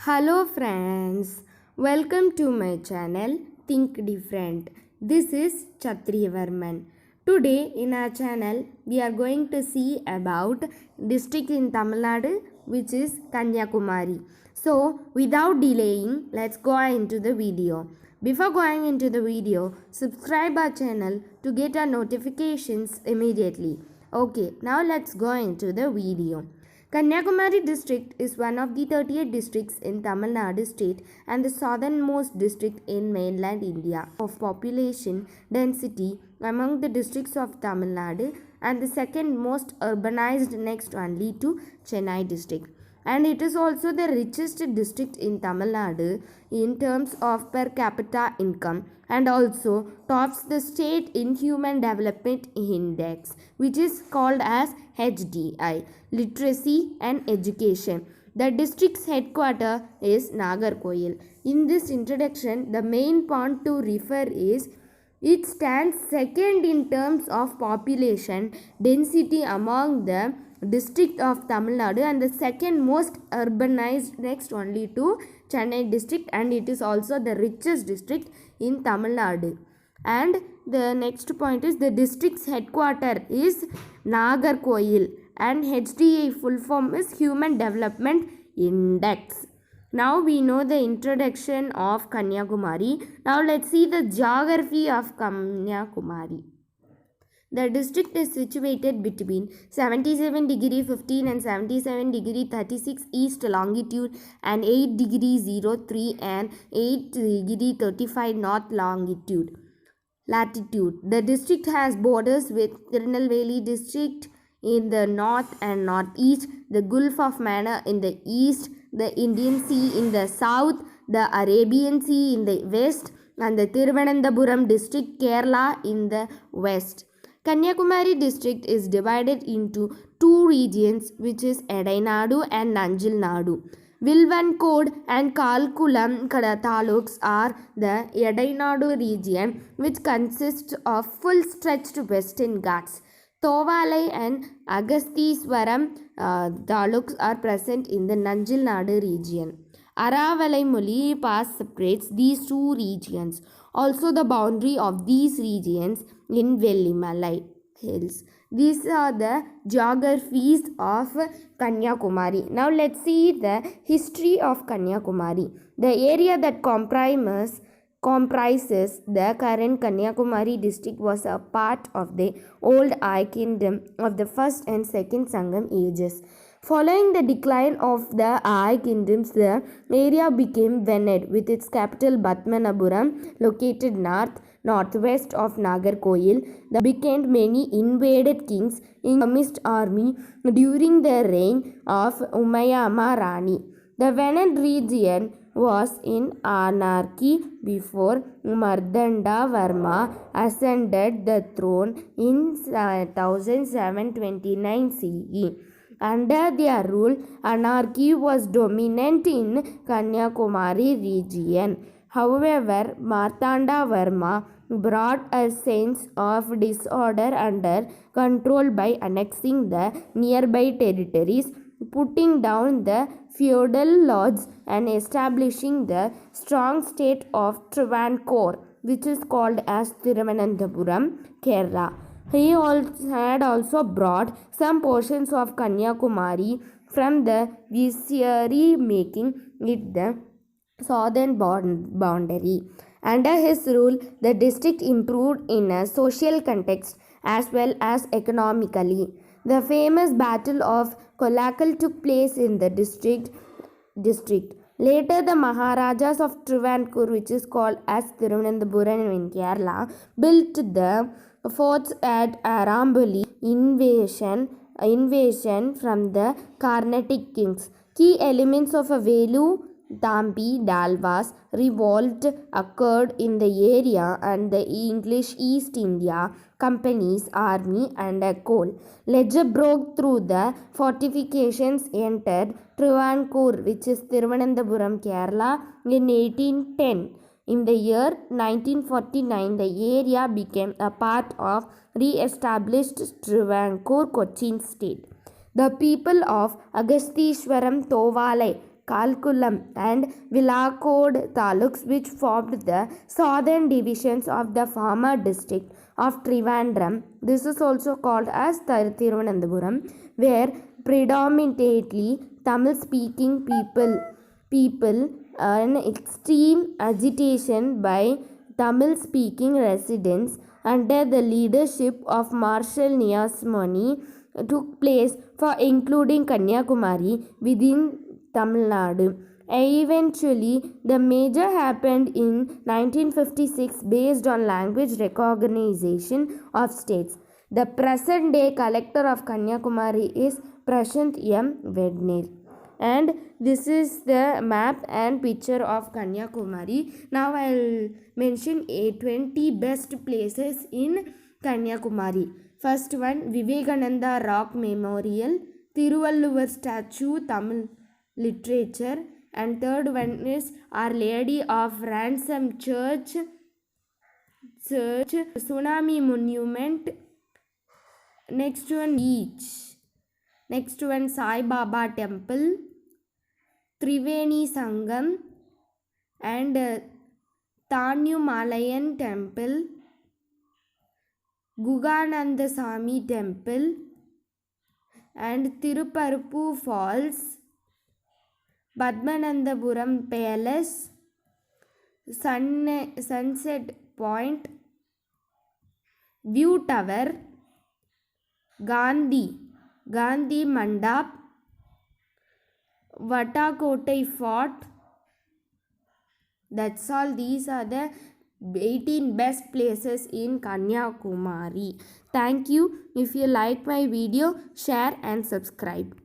Hello friends, welcome to my channel Think Different. This is Chatriyavarman. Today in our channel we are going to see about district in Tamil Nadu which is Kanyakumari. So without delaying, let's go into the video. Before going into the video, subscribe our channel to get our notifications immediately. Okay, now let's go into the video. Kanyakumari district is one of the 38 districts in Tamil Nadu state and the southernmost district in mainland India of population density among the districts of Tamil Nadu and the second most urbanized next only to Chennai district. And it is also the richest district in Tamil Nadu in terms of per capita income and also tops the state in human development index, which is called as HDI, literacy and education. The district's headquarters is Nagarkoil. In this introduction, the main point to refer is it stands second in terms of population density among the district of Tamil Nadu and the second most urbanized next only to Chennai district, and it is also the richest district in Tamil Nadu. And the next point is the district's headquarter is Nagarkoil and HDI full form is Human Development Index. Now we know the introduction of Kanyakumari. Now let's see the geography of Kanyakumari. The district is situated between 77 degree 15 and 77 degree 36 east longitude and 8 degree 03 and 8 degree 35 north longitude. Latitude. The district has borders with Tirunelveli district in the north and northeast, the Gulf of Mannar in the east, the Indian Sea in the south, the Arabian Sea in the west, and the Thiruvananthapuram district, Kerala in the west. Kanyakumari district is divided into two regions, which is Edainadu and Nanjil Nadu. Vilvankod and Kalkulam taluks are the Edainadu region, which consists of full-stretched western Ghats. Thovalai and Agasthiswaram taluks are present in the Nanjil Nadu region. Aravalai Muli Pass separates these two regions. Also the boundary of these regions in Vellimalai hills. These are the geographies of Kanyakumari. Now let's see the history of Kanyakumari. The area that comprises the current Kanyakumari district was a part of the old I kingdom of the first and second Sangam ages. Following the decline of the I kingdoms, the area became Venad with its capital Batmanapuram located northwest of Nagarkoil. There became many invaded kings in the mixed army during the reign of Umayama Rani. The Venad region was in anarchy before Mardanda Varma ascended the throne in 1729 CE. Under their rule, anarchy was dominant in Kanyakumari region. However, Martanda Varma brought a sense of disorder under control by annexing the nearby territories, putting down the feudal lords and establishing the strong state of Travancore, which is called as Thiruvananthapuram, Kerala. He had also brought some portions of Kanyakumari from the Vizieri, making it the southern boundary. Under his rule, the district improved in a social context as well as economically. The famous Battle of Kolakal took place in the district. Later, the Maharajas of Travancore, which is called as Thiruvananthapuram in Kerala, built the forts at Arambuli invasion from the Carnatic kings. Key elements of a Velu Thampi Dalwas revolt occurred in the area and the English East India Company's army under Cole. Ledger broke through the fortifications, entered Travancore, which is Thiruvananthapuram, Kerala, in 1810. In the year 1949, the area became a part of re-established Travancore Cochin state. The people of Agasthiswaram Thovalai Kalkulam, and Vilakod taluks, which formed the southern divisions of the former district of Trivandrum. This is also called as Thiruvananthapuram, where predominantly Tamil-speaking people an extreme agitation by Tamil-speaking residents under the leadership of Marshal Niasmani took place for including Kanyakumari within Tamil Nadu. Eventually, the merger happened in 1956 based on language recognition of states. The present day collector of Kanyakumari is Prashant M. Vednir. And this is the map and picture of Kanyakumari. Now I'll mention 20 best places in Kanyakumari. First one, Vivekananda Rock Memorial, Thiruvalluvar Statue, Tamil Literature, and third one is Our Lady of Ransom Church, Tsunami Monument. Next one, beach. Next one, Sai Baba Temple, Triveni Sangam, and Tanyumalayan Temple, Gugananda Sami Temple, and Tiruparuppu Falls, Padmanandapuram Palace, Sunset Point, View Tower, Gandhi Mandap, Vatakotai Fort. That's all. These are the 18 best places in Kanyakumari. Thank you. If you like my video, share and subscribe.